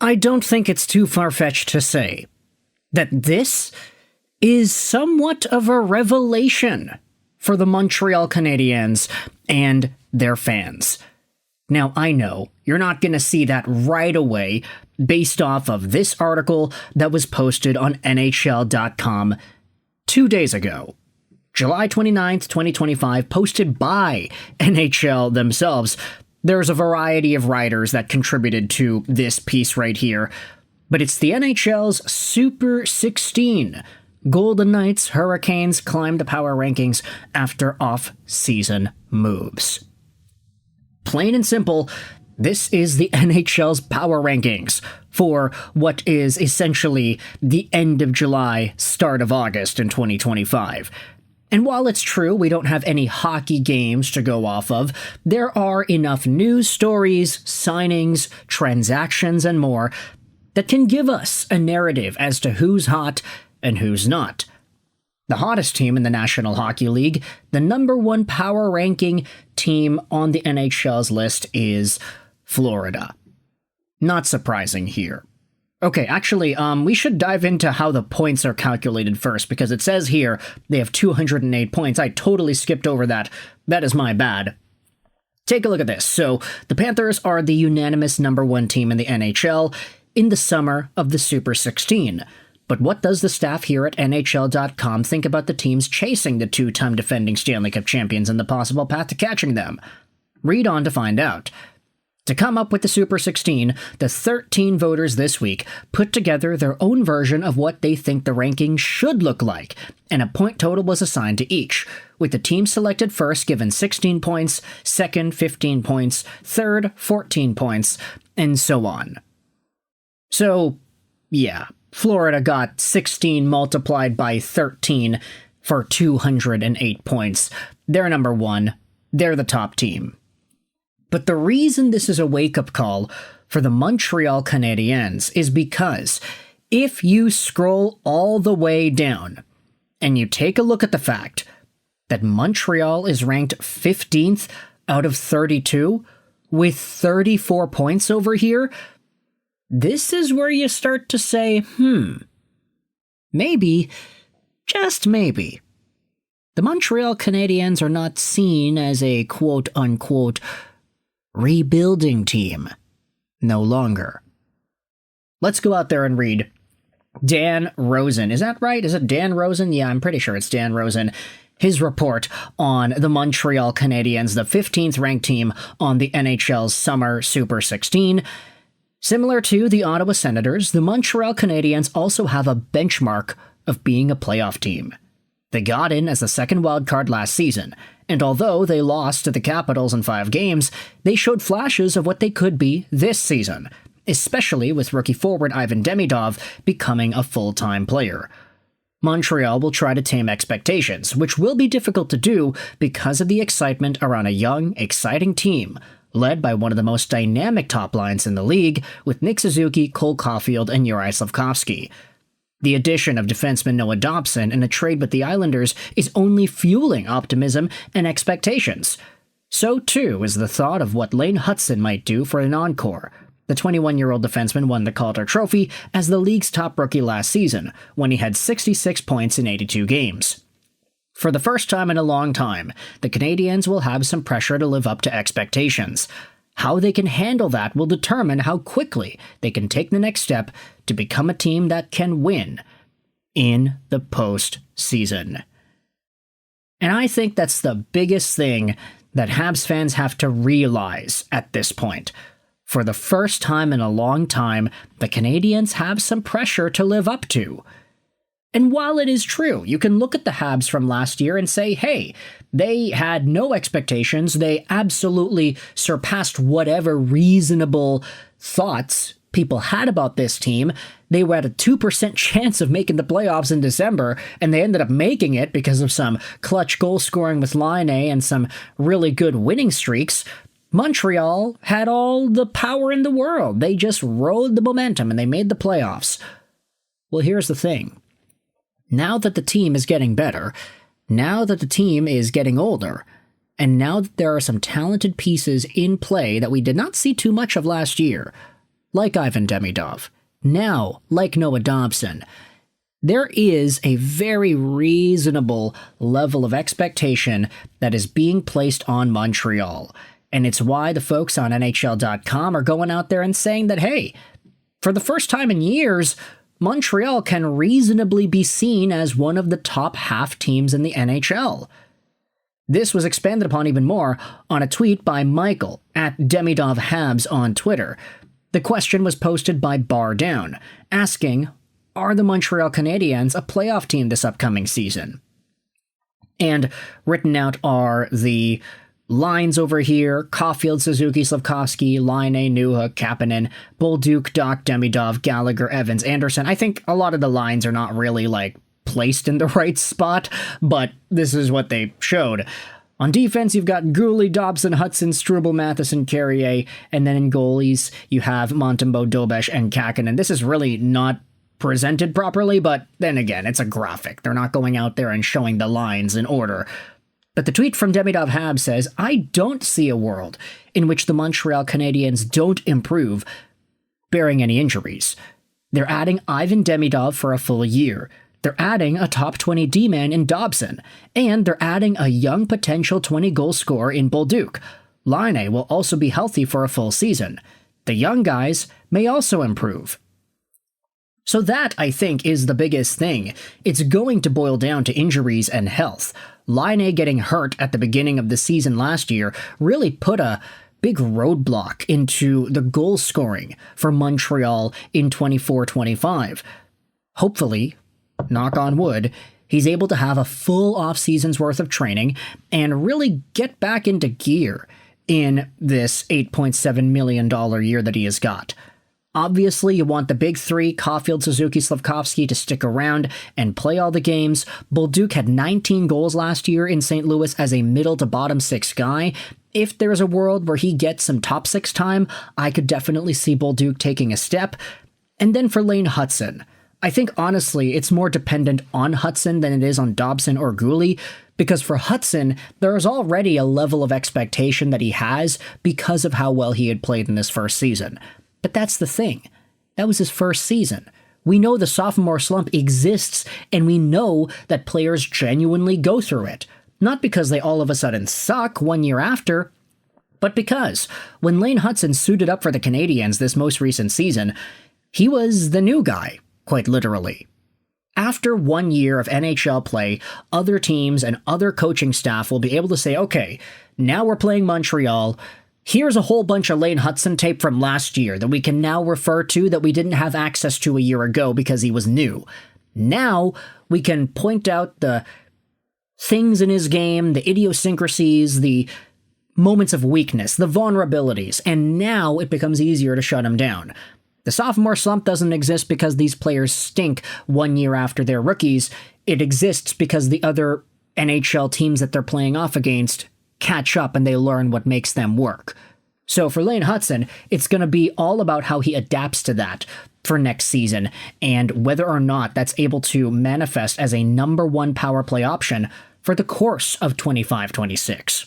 I don't think it's too far-fetched to say that this is somewhat of a revelation for the Montreal Canadiens and their fans. Now, I know you're not going to see that right away based off of this article that was posted on NHL.com 2 days ago. July 29th, 2025, posted by NHL themselves. There's a variety of writers that contributed to this piece right here, but it's the NHL's Super 16. Golden Knights Hurricanes climb the power rankings after off-season moves. Plain and simple, this is the NHL's power rankings for what is essentially the end of July, start of August in 2025. And while it's true we don't have any hockey games to go off of, there are enough news stories, signings, transactions, and more that can give us a narrative as to who's hot and who's not. The hottest team in the National Hockey League, the number one power ranking team on the NHL's list, is Florida. Not surprising here. Okay, actually, we should dive into how the points are calculated first, because it says here they have 208 points. I totally skipped over that. That is my bad. Take a look at this. So, the Panthers are the unanimous number one team in the NHL in the summer of the Super 16. But what does the staff here at NHL.com think about the teams chasing the two-time defending Stanley Cup champions and the possible path to catching them? Read on to find out. To come up with the Super 16, the 13 voters this week put together their own version of what they think the rankings should look like, and a point total was assigned to each, with the team selected first given 16 points, second 15 points, third 14 points, and so on. So, yeah, Florida got 16 multiplied by 13 for 208 points. They're number one. They're the top team. But the reason this is a wake-up call for the Montreal Canadiens is because if you scroll all the way down and you take a look at the fact that Montreal is ranked 15th out of 32 with 34 points over here, this is where you start to say, maybe, just maybe, the Montreal Canadiens are not seen as a quote-unquote rebuilding team. No longer. Let's go out there and read Dan Rosen. Is that right? Is it Dan Rosen? Yeah, I'm pretty sure it's Dan Rosen. His report on the Montreal Canadiens, the 15th ranked team on the NHL's Summer Super 16. Similar to the Ottawa Senators, the Montreal Canadiens also have a benchmark of being a playoff team. They got in as the second wildcard last season, and although they lost to the Capitals in 5 games, they showed flashes of what they could be this season, especially with rookie forward Ivan Demidov becoming a full-time player. Montreal will try to tame expectations, which will be difficult to do because of the excitement around a young, exciting team, led by one of the most dynamic top lines in the league, with Nick Suzuki, Cole Caulfield, and Juraj Slafkovsky. The addition of defenseman Noah Dobson in a trade with the Islanders is only fueling optimism and expectations. So too is the thought of what Lane Hutson might do for an encore. The 21-year-old defenseman won the Calder Trophy as the league's top rookie last season, when he had 66 points in 82 games. For the first time in a long time, the Canadiens will have some pressure to live up to expectations. How they can handle that will determine how quickly they can take the next step to become a team that can win in the postseason. And I think that's the biggest thing that Habs fans have to realize at this point. For the first time in a long time, the Canadiens have some pressure to live up to. And while it is true, you can look at the Habs from last year and say, hey, they had no expectations, they absolutely surpassed whatever reasonable thoughts people had about this team. They were at a 2% chance of making the playoffs in December, and they ended up making it because of some clutch goal scoring with Laine and some really good winning streaks. Montreal had all the power in the world. They just rode the momentum and they made the playoffs. Well, here's the thing. Now that the team is getting better, now that the team is getting older, and now that there are some talented pieces in play that we did not see too much of last year, like Ivan Demidov, now like Noah Dobson, there is a very reasonable level of expectation that is being placed on Montreal. And it's why the folks on NHL.com are going out there and saying that, hey, for the first time in years, Montreal can reasonably be seen as one of the top half teams in the NHL. This was expanded upon even more on a tweet by Michael at Demidov Habs on Twitter. The question was posted by Bar Down, asking, are the Montreal Canadiens a playoff team this upcoming season? And written out are the lines over here: Caulfield, Suzuki, Slafkovsky, Laine, Newhook, Kapanen, Bolduc, Doc, Demidov, Gallagher, Evans, Anderson. I think a lot of the lines are not really, placed in the right spot, but this is what they showed. On defense, you've got Gooley, Dobson, Hutson, Struble, Matheson, Carrier, and then in goalies, you have Montembeault, Dobesh, and Kakinen. This is really not presented properly, but then again, it's a graphic. They're not going out there and showing the lines in order. But the tweet from Demidov Hab says, I don't see a world in which the Montreal Canadiens don't improve, bearing any injuries. They're adding Ivan Demidov for a full year. They're adding a top 20 D-man in Dobson. And they're adding a young potential 20-goal scorer in Bolduc. Laine will also be healthy for a full season. The young guys may also improve. So that, I think, is the biggest thing. It's going to boil down to injuries and health. Laine getting hurt at the beginning of the season last year really put a big roadblock into the goal scoring for Montreal in 24-25. Hopefully, knock on wood, he's able to have a full off-season's worth of training and really get back into gear in this $8.7 million year that he has got. Obviously, you want the big three, Caulfield, Suzuki, Slafkovsky, to stick around and play all the games. Bolduc had 19 goals last year in St. Louis as a middle to bottom six guy. If there's a world where he gets some top six time, I could definitely see Bolduc taking a step. And then for Lane Hutson, I think honestly it's more dependent on Hutson than it is on Dobson or Gooley, because for Hutson, there is already a level of expectation that he has because of how well he had played in this first season. But that's the thing. That was his first season. We know the sophomore slump exists, and we know that players genuinely go through it. Not because they all of a sudden suck 1 year after, but because when Lane Hutson suited up for the Canadiens this most recent season, he was the new guy, quite literally. After 1 year of NHL play, other teams and other coaching staff will be able to say, okay, now we're playing Montreal. Here's a whole bunch of Lane Hutson tape from last year that we can now refer to that we didn't have access to a year ago because he was new. Now we can point out the things in his game, the idiosyncrasies, the moments of weakness, the vulnerabilities, and now it becomes easier to shut him down. The sophomore slump doesn't exist because these players stink 1 year after they're rookies. It exists because the other NHL teams that they're playing off against catch up and they learn what makes them work. So for Lane Hutson, it's going to be all about how he adapts to that for next season and whether or not that's able to manifest as a number one power play option for the course of 25-26.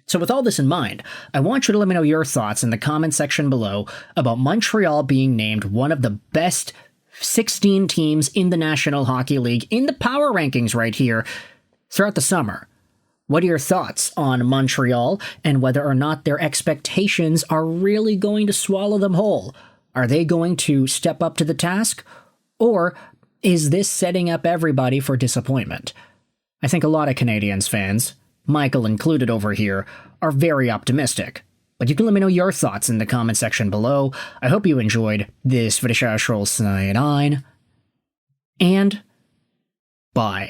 So with all this in mind, I want you to let me know your thoughts in the comment section below about Montreal being named one of the best 16 teams in the National Hockey League in the power rankings right here throughout the summer. What are your thoughts on Montreal and whether or not their expectations are really going to swallow them whole? Are they going to step up to the task? Or is this setting up everybody for disappointment? I think a lot of Canadiens fans, Michael included over here, are very optimistic. But you can let me know your thoughts in the comment section below. I hope you enjoyed this video. And bye.